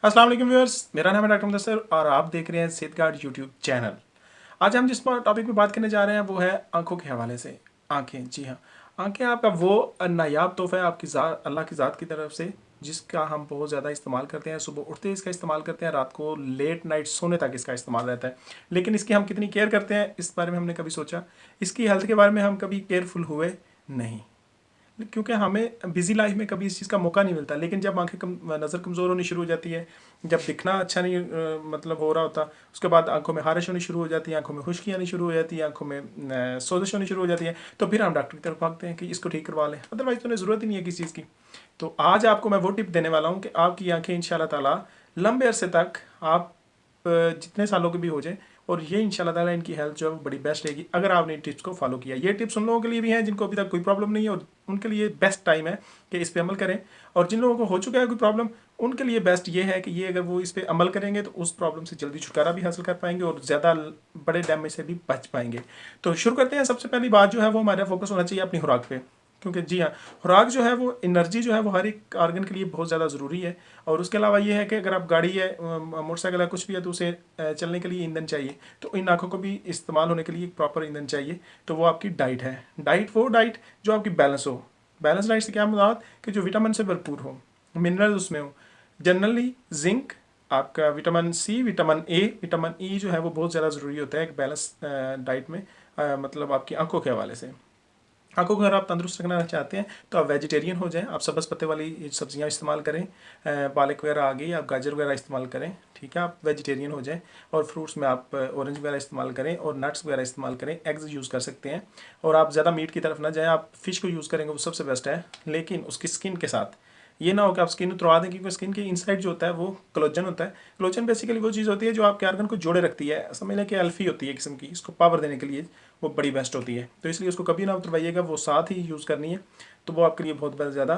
अस्सलाम वालेकुम व्यूअर्स, मेरा नाम है डॉक्टर मुदस्सिर और आप देख रहे हैं सेहत गार्ड यूट्यूब चैनल। आज हम जिस टॉपिक पे बात करने जा रहे हैं वो है आंखों के हवाले से। आंखें, जी हाँ, आंखें आपका वो नायाब तोहफा है आपकी अल्लाह की ज़ात की तरफ से, जिसका हम बहुत ज़्यादा इस्तेमाल करते हैं। सुबह उठते ही इसका इस्तेमाल करते हैं, रात को लेट नाइट सोने तक इसका इस्तेमाल रहता है। लेकिन इसकी हम कितनी केयर करते हैं, इस बारे में हमने कभी सोचा? इसकी हेल्थ के बारे में हम कभी केयरफुल हुए? नहीं, क्योंकि हमें बिजी लाइफ में कभी इस चीज़ का मौका नहीं मिलता। लेकिन जब आंखें नज़र कमज़ोर होनी शुरू हो जाती है, जब दिखना अच्छा नहीं मतलब हो रहा होता, उसके बाद आंखों में खारिश होनी शुरू हो जाती है, आंखों में खुश्की आनी शुरू हो जाती है, आंखों में सोजिश होनी शुरू हो जाती है, तो फिर हम डॉक्टर की तरफ भागते हैं कि इसको ठीक करवा लें। अदरवाइज तो उन्हें ज़रूरत ही नहीं है किसी चीज़ की। तो आज आपको मैं वो टिप देने वाला हूँ कि आपकी आंखें इंशाल्लाह ताला लंबे अरसे तक आप जितने सालों के भी हो जाए, और ये इंशाल्लाह ताला इनकी हेल्थ जो है वो बड़ी बेस्ट रहेगी अगर आपने इन टिप्स को फॉलो किया। ये टिप्स उन लोगों के लिए भी हैं जिनको अभी तक कोई प्रॉब्लम नहीं है, और उनके लिए बेस्ट टाइम है कि इस पे अमल करें। और जिन लोगों को हो चुका है कोई प्रॉब्लम, उनके लिए बेस्ट ये है कि ये अगर वो इस पे अमल करेंगे तो उस प्रॉब्लम से जल्दी छुटकारा भी हासिल कर पाएंगे और ज़्यादा बड़े डैमेज से भी बच पाएंगे। तो शुरू करते हैं। सबसे पहली बात जो है वो हमारा फोकस होना चाहिए अपनी खुराक पे, क्योंकि जी हाँ, खुराक जो है वो एनर्जी जो है वो हर एक आर्गन के लिए बहुत ज़्यादा ज़रूरी है। और उसके अलावा ये है कि अगर आप गाड़ी है, मोटरसाइकिल है, कुछ भी है, तो उसे चलने के लिए ईंधन चाहिए। तो इन आँखों को भी इस्तेमाल होने के लिए एक प्रॉपर ईंधन चाहिए। तो वो आपकी डाइट है। डाइट वो डाइट जो आपकी बैलेंस हो। बैलेंस डाइट से क्या मुराद कि जो विटामिन से भरपूर हो, मिनरल उसमें हो। जनरली जिंक, आपका vitamin C, vitamin A, vitamin E जो है वो बहुत ज़्यादा ज़रूरी होता है एक बैलेंस डाइट में, मतलब आपकी आंखों के हवाले से। आंखों को अगर आप तंदुरुस्त रखना चाहते हैं तो आप वेजिटेरियन हो जाएं, आप सब्ज़ पत्ते वाली सब्जियां इस्तेमाल करें, पालक वगैरह आ गई, आप गाजर वगैरह इस्तेमाल करें, ठीक है, आप वेजिटेरियन हो जाएं। और फ्रूट्स में आप ऑरेंज वगैरह इस्तेमाल करें और नट्स वगैरह इस्तेमाल करें, एग्स यूज़ कर सकते हैं। और आप ज़्यादा मीट की तरफ ना जाएँ, आप फ़िश को यूज़ करेंगे वो सबसे बेस्ट है, लेकिन उसकी स्किन के साथ। ये ना हो कि आप स्किन उतरवा दें, क्योंकि स्किन के इनसाइड जो होता है वो कोलेजन होता है। कोलेजन बेसिकली वो चीज़ होती है जो आपके आर्गन को जोड़े रखती है, समझ लें कि एल्फी होती है किस्म की, इसको पावर देने के लिए वो बड़ी बेस्ट होती है। तो इसलिए उसको कभी ना उतरवाइएगा, वो साथ ही यूज़ करनी है। तो वो आपके लिए बहुत ज़्यादा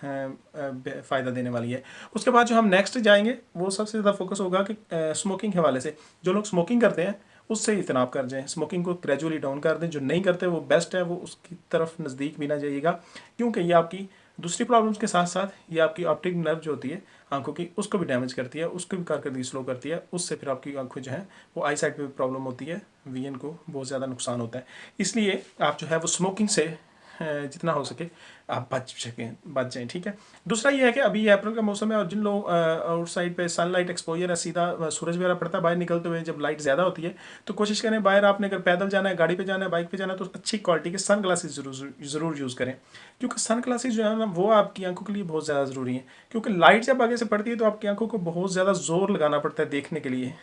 फ़ायदा देने वाली है। उसके बाद जो हम नेक्स्ट जाएंगे वो सबसे ज़्यादा फोकस होगा कि स्मोकिंग के हवाले से। जो लोग स्मोकिंग करते हैं उससे इजतनाब कर जाएँ, स्मोकिंग को ग्रेजुअली डाउन कर दें। जो नहीं करते वो बेस्ट है, वो उसकी तरफ नज़दीक भी ना जाइएगा, क्योंकि ये आपकी दूसरी प्रॉब्लम्स के साथ साथ ये आपकी ऑप्टिक नर्व जो होती है आंखों की, उसको भी डैमेज करती है, उसको भी कारकर्दगी स्लो करती है। उससे फिर आपकी आंखें जो हैं वो आई साइड पर भी प्रॉब्लम होती है, विजन को बहुत ज़्यादा नुकसान होता है। इसलिए आप जो है वो स्मोकिंग से जितना हो सके आप बच जाएं, ठीक है। दूसरा ये है कि अभी अप्रैल का मौसम है, और जिन लोग आउटसाइड पे सनलाइट एक्सपोजर है, सीधा सूरज वगैरह पड़ता है बाहर निकलते हुए, जब लाइट ज़्यादा होती है, तो कोशिश करें बाहर आपने अगर पैदल जाना है, गाड़ी पे जाना है, बाइक पे जाना है, तो अच्छी क्वालिटी के सन ग्लासेस ज़रूर यूज़ करें। क्योंकि सन ग्लासेस जो है ना वो आपकी आंखों के लिए बहुत ज़्यादा ज़रूरी है, क्योंकि लाइट जब आगे से पड़ती है तो आपकी आंखों को बहुत ज़्यादा जोर लगाना पड़ता है देखने के लिए,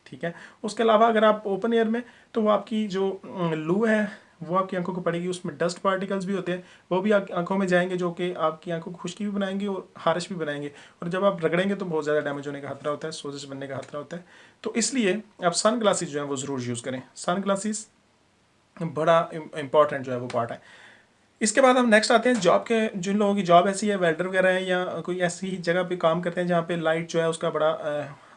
ठीक है। उसके अलावा अगर आप ओपन एयर में, तो वो आपकी जो लू है वो आपकी आंखों को पड़ेगी, उसमें डस्ट पार्टिकल्स भी होते हैं, वो भी आंखों में जाएंगे, जो कि आपकी आंखों को खुश्की भी बनाएंगे और खारिश भी बनाएंगे। और जब आप रगड़ेंगे तो बहुत ज़्यादा डैमेज होने का खतरा होता है, सोजिश बनने का खतरा होता है। तो इसलिए आप सन ग्लासेस जो है वो ज़रूर यूज़ करें। सन ग्लासेस बड़ा इंपॉर्टेंट जो है वो पार्ट है। इसके बाद हम नेक्स्ट आते हैं जॉब के। जिन लोगों की जॉब ऐसी है, वेल्डर वगैरह है, या कोई ऐसी जगह पे काम करते हैं जहाँ पे लाइट जो है उसका बड़ा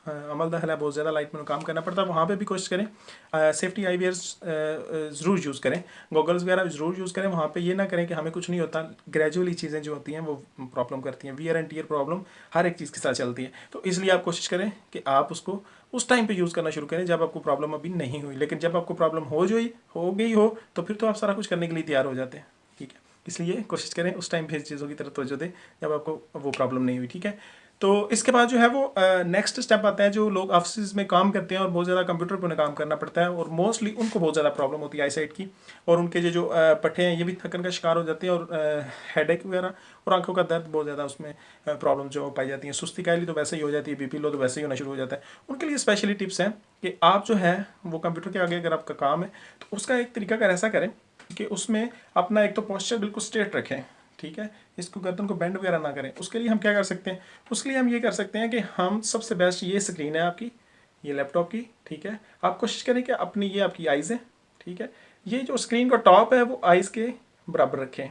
अमल दखल है, बहुत ज़्यादा लाइट में काम करना पड़ता है, वहाँ पे भी कोशिश करें सेफ्टी आई वेयर्स ज़रूर यूज़ करें, गॉगल्स वगैरह ज़रूर यूज़ करें। वहाँ पे ये ना करें कि हमें कुछ नहीं होता, ग्रेजुअली चीज़ें जो होती हैं वो प्रॉब्लम करती हैं, वियर एंड टीयर प्रॉब्लम हर एक चीज़ के साथ चलती है। तो इसलिए आप कोशिश करें कि आप उसको उस टाइम पे यूज़ करना शुरू करें जब आपको प्रॉब्लम अभी नहीं हुई। लेकिन जब आपको प्रॉब्लम हो गई हो तो फिर तो आप सारा कुछ करने के लिए तैयार हो जाते हैं, ठीक है। इसलिए कोशिश करें उस टाइम पे चीज़ों की तरफ तवज्जो दें जब आपको वो प्रॉब्लम नहीं हुई, ठीक है। तो इसके बाद जो है वो नेक्स्ट स्टेप आता है। जो लोग ऑफिस में काम करते हैं और बहुत ज़्यादा कंप्यूटर पर उन्हें काम करना पड़ता है, और मोस्टली उनको बहुत ज़्यादा प्रॉब्लम होती है आई साइट की, और उनके जो पट्टे हैं ये भी थकन का शिकार हो जाते हैं, और हेडेक वगैरह और आंखों का दर्द बहुत ज़्यादा उसमें प्रॉब्लम जो पाई जाती हैं। सुस्ती कायली तो वैसे ही हो जाती है, बीपी लो तो वैसे ही होना शुरू हो जाता है। उनके लिए स्पेशली टिप्स हैं कि आप जो है वो कंप्यूटर के आगे अगर आपका काम है तो उसका एक तरीका कर ऐसा करें कि उसमें अपना एक तो पोस्चर बिल्कुल स्ट्रेट रखें, ठीक है। इसको गर्दन को बेंड वगैरह ना करें। उसके लिए हम क्या कर सकते हैं? उसके लिए हम ये कर सकते हैं कि हम सबसे बेस्ट, ये स्क्रीन है आपकी, ये लैपटॉप की, ठीक है। आप कोशिश करें कि अपनी ये आपकी आइज़ है, ठीक है, ये जो स्क्रीन का टॉप है वो आइज़ के बराबर रखें,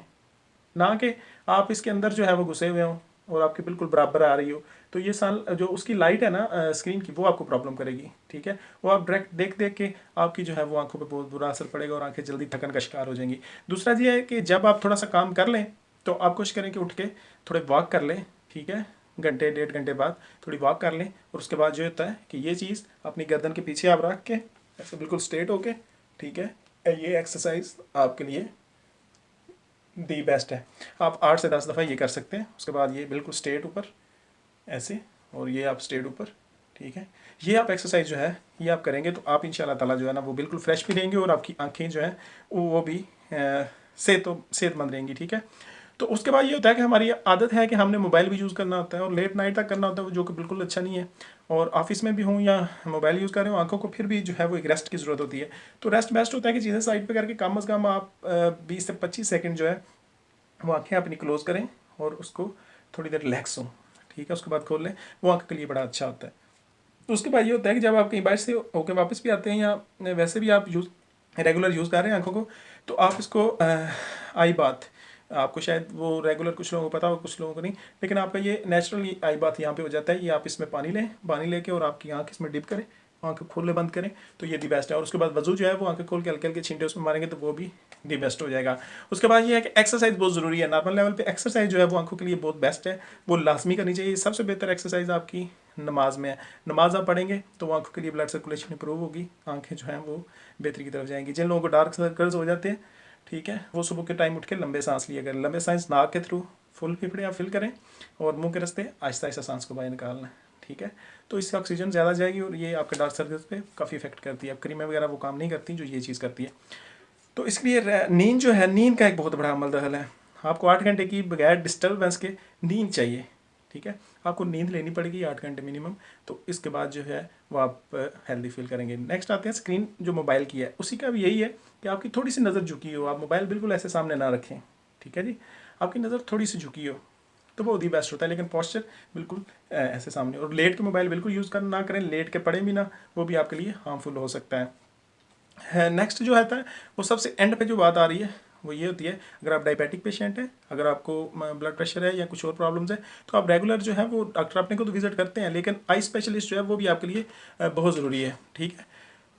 ना कि आप इसके अंदर जो है वो घुसे हुए हों और आपके बिल्कुल बराबर आ रही हो। तो ये सन जो उसकी लाइट है ना स्क्रीन की, वो आपको प्रॉब्लम करेगी, ठीक है। वो आप डायरेक्ट देख देख के आपकी जो है वो आंखों पे बहुत बुरा असर पड़ेगा और आंखें जल्दी थकन का शिकार हो जाएंगी। दूसरा ये है कि जब आप थोड़ा सा काम कर लें तो आप कोशिश करें कि उठ के थोड़े वॉक कर लें, ठीक है। घंटे 1.5 घंटे बाद थोड़ी वॉक कर लें, और उसके बाद जो होता है कि ये चीज़ अपनी गर्दन के पीछे आप रख के ऐसे बिल्कुल स्ट्रेट होके, ठीक है, ये एक्सरसाइज आपके लिए दी बेस्ट है। आप 8 से 10 दफ़ा ये कर सकते हैं। उसके बाद ये बिल्कुल स्ट्रेट ऊपर ऐसे, और ये आप स्ट्रेट ऊपर, ठीक है। ये आप एक्सरसाइज जो है ये आप करेंगे तो आप इंशाल्लाह ताला जो है ना वो बिल्कुल फ्रेश भी रहेंगे, और आपकी आंखें जो हैं वो भी सेहतमंद रहेंगी, ठीक है। तो उसके बाद ये होता है कि हमारी आदत है कि हमने मोबाइल भी यूज़ करना होता है, और लेट नाइट तक करना होता है, जो कि बिल्कुल अच्छा नहीं है। और ऑफिस में भी हूँ या मोबाइल यूज़ कर रहे हो, आंखों को फिर भी जो है वो एक रेस्ट की ज़रूरत होती है। तो रेस्ट बेस्ट होता है कि चीज़ें साइड पे करके कम अज़ कम आप 20 से 25 सेकंड जो है वो आंखें अपनी क्लोज करें, और उसको थोड़ी देर रिलैक्स हो, ठीक है। उसके बाद खोल लें, वो आंख के लिए बड़ा अच्छा होता है। तो उसके बाद ये होता है कि जब आप कहीं बाहर से होकर वापस भी आते हैं, या वैसे भी आप रेगुलर यूज़ कर रहे हैं आंखों को, तो आप इसको आई बात, आपको शायद वो रेगुलर कुछ लोगों को पता हो, कुछ लोगों को नहीं, लेकिन आपका ये नेचुरल आई बात यहाँ पे हो जाता है। ये आप इसमें पानी लेके और आपकी आंख इसमें डिप करें, आंखें खोले बंद करें, तो ये दी बेस्ट है। और उसके बाद वजू जो है वो आंखें खोल के हल्के हल्के छींटे उसमें मारेंगे तो वो भी दी बेस्ट हो जाएगा। उसके बाद ये है कि एक्सरसाइज बहुत ज़रूरी है। नॉर्मल लेवल पे एक्सरसाइज जो है वो आंखों के लिए बहुत बेस्ट है, वो लाजमी करनी चाहिए। सबसे बेहतर एक्सरसाइज आपकी नमाज में है। नमाज आप पढ़ेंगे तो आंखों के लिए ब्लड सर्कुलेशन इंप्रूव होगी, आंखें जो हैं वो बेहतरी की तरफ जाएंगी। जिन लोगों को डार्क सर्कल्स हो जाते हैं, ठीक है, वो सुबह के टाइम उठ के लंबे सांस लिया करें। लंबे सांस नाक के थ्रू फुल फेफड़े आप फिल करें, और मुंह के रास्ते आहिस्ता आहिस्ता सांस को बाहर निकालना है, ठीक है। तो इससे ऑक्सीजन ज़्यादा जाएगी, और ये आपके डार्क सर्कल्स पे काफ़ी इफेक्ट करती है। अब क्रीमें वगैरह वो काम नहीं करती जो ये चीज़ करती है। तो इसलिए नींद जो है, नींद का एक बहुत बड़ा अमल दखल है। आपको 8 घंटे की बगैर डिस्टर्बेंस के नींद चाहिए, ठीक है। आपको नींद लेनी पड़ेगी 8 घंटे मिनिमम, तो इसके बाद जो है वो आप हेल्दी फील करेंगे। नेक्स्ट आते हैं स्क्रीन जो मोबाइल की है, उसी का भी यही है कि आपकी थोड़ी सी नज़र झुकी हो, आप मोबाइल बिल्कुल ऐसे सामने ना रखें, ठीक है जी। आपकी नज़र थोड़ी सी झुकी हो तो वो भी बेस्ट होता है, लेकिन पॉस्चर बिल्कुल ऐसे सामने। और लेट के मोबाइल बिल्कुल यूज़ करना ना करें, लेट के पड़े भी ना, वो भी आपके लिए हार्मफुल हो सकता है। नेक्स्ट जो आता है वो सबसे एंड पे जो बात आ रही है वो ये होती है, अगर आप डायबिटिक पेशेंट हैं, अगर आपको ब्लड प्रेशर है या कुछ और प्रॉब्लम्स है, तो आप रेगुलर जो है वो डॉक्टर अपने को तो विजिट करते हैं, लेकिन आई स्पेशलिस्ट जो है वो भी आपके लिए बहुत ज़रूरी है, ठीक है।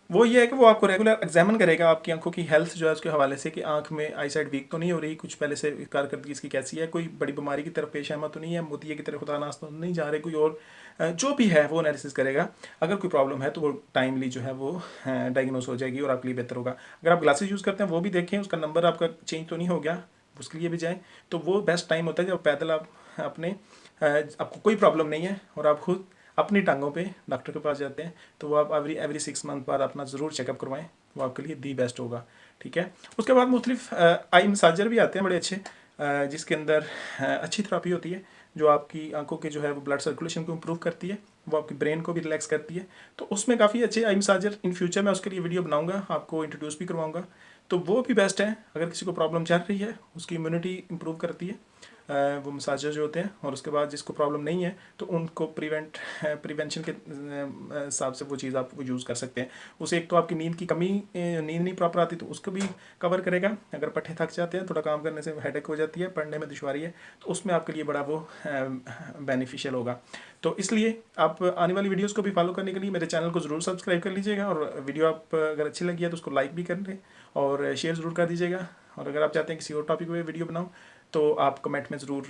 वो ये है कि वो आपको रेगुलर एग्जामिन करेगा आपकी आंखों की हेल्थ जो है उसके हवाले से, कि आंख में आई साइड वीक तो नहीं हो रही, कुछ पहले से कारकर्दगी इसकी कैसी है, कोई बड़ी बीमारी की तरफ पेश आमद तो नहीं है, मोतिये की तरफ खुदा नास तो नहीं जा रहे कोई और, जो भी है वो एनालिसिस करेगा। अगर कोई प्रॉब्लम है तो वो टाइमली जो है वो डायग्नोस हो जाएगी और आपके लिए बेहतर होगा। अगर आप ग्लासेस यूज़ करते हैं वो भी देखें, उसका नंबर आपका चेंज तो नहीं हो गया, उसके लिए भी जाएँ। तो वो बेस्ट टाइम होता है जब पैदल आप अपने आपको कोई प्रॉब्लम नहीं है और आप खुद अपनी टांगों पे डॉक्टर के पास जाते हैं, तो वो आप एवरी 6 मंथ बाद अपना ज़रूर चेकअप करवाएं, वो आपके लिए दी बेस्ट होगा, ठीक है। उसके बाद मुख्तलिफ आई मसाजर भी आते हैं बड़े अच्छे, जिसके अंदर अच्छी थेरेपी होती है जो आपकी आंखों के जो है वो ब्लड सर्कुलेशन को इम्प्रूव करती है, वो आपकी ब्रेन को भी रिलैक्स करती है। तो उसमें काफ़ी अच्छे आई मसाजर इन फ्यूचर मैं उसके लिए वीडियो बनाऊंगा, आपको इंट्रोड्यूस भी करवाऊंगा। तो वो भी बेस्ट है अगर किसी को प्रॉब्लम चल रही है, उसकी इम्यूनिटी इंप्रूव करती है वो मसाजर जो होते हैं। और उसके बाद जिसको प्रॉब्लम नहीं है तो उनको प्रिवेंशन के हिसाब से वो चीज़ आप वो यूज़ कर सकते हैं। उसे एक तो आपकी नींद की कमी, नींद नहीं प्रॉपर आती तो उसको भी कवर करेगा। अगर पट्टे थक जाते हैं, थोड़ा काम करने से हेडेक हो जाती है, पढ़ने में दुश्वारी है, तो उसमें आपके लिए बड़ा वो बेनिफिशियल होगा। तो इसलिए आप आने वाली वीडियोस को भी फॉलो करने के लिए मेरे चैनल को ज़रूर सब्सक्राइब कर लीजिएगा, और वीडियो आप अगर अच्छी लगी है तो उसको लाइक भी कर लें और शेयर ज़रूर कर दीजिएगा। और अगर आप चाहते हैं किसी और टॉपिक पे वीडियो बनाऊँ तो आप कमेंट में ज़रूर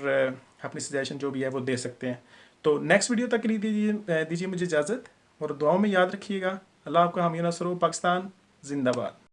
अपनी सजेशन जो भी है वो दे सकते हैं। तो नेक्स्ट वीडियो तक के लिए दीजिए मुझे इजाज़त, और दुआओं में याद रखिएगा। अल्लाह आपका हामी नसर हो। पाकिस्तान जिंदाबाद।